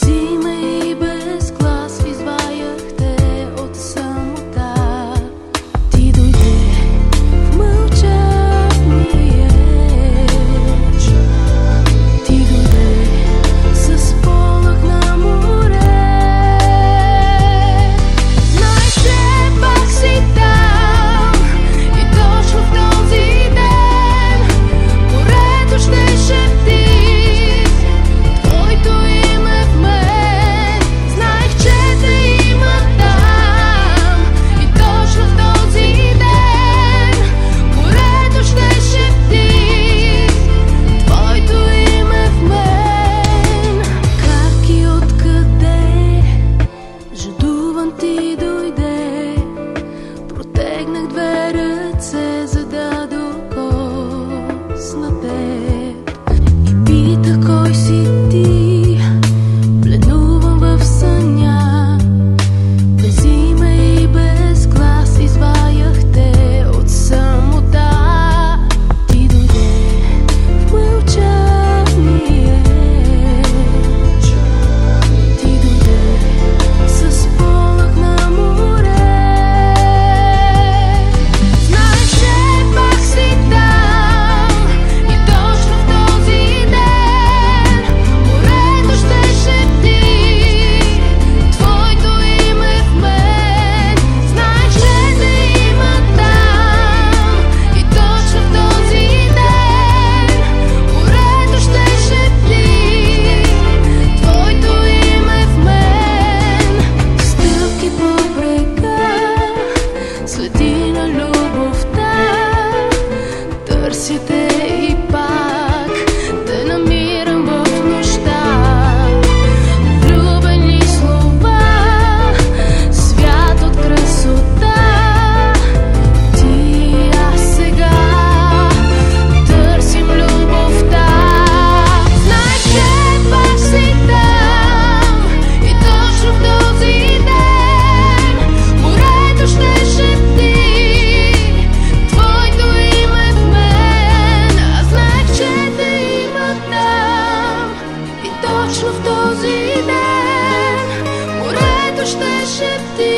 зима и без глас изваяхте от самота. Ти дойде в мълчание, ти дойде с полъх на море. Знаеш, че пак си там и точно в този ден морето ще шепти твоето име в мен. Знаех, че те има там и точно в този ден морето ще шепти твоето име в мен. Как и откъде жадуван ти дойде, протегнах две ръце, за да докосна теб и питах кой си ти. Пленувам в съня, без име и без глас изваяхте от самота. Ти дойде в мълчание, ти дойде с полъх на море. Знаеш, че пак си там и точно в този ден морето ще шепти твоето име в мен. Знаеш, че те има там и точно в този ден морето ще шепти твоето име в мен. Стъпки по брега, следи на любовта, търся те и пак те намирам в нощта. Влюбени слова, свят от красота, ти и аз сега търсим любовта. Знаеш, че пак си там и точно в този ден морето ще шепти твоето име в мен. Аз знаех, че те има там и точно в този ден морето ще шепти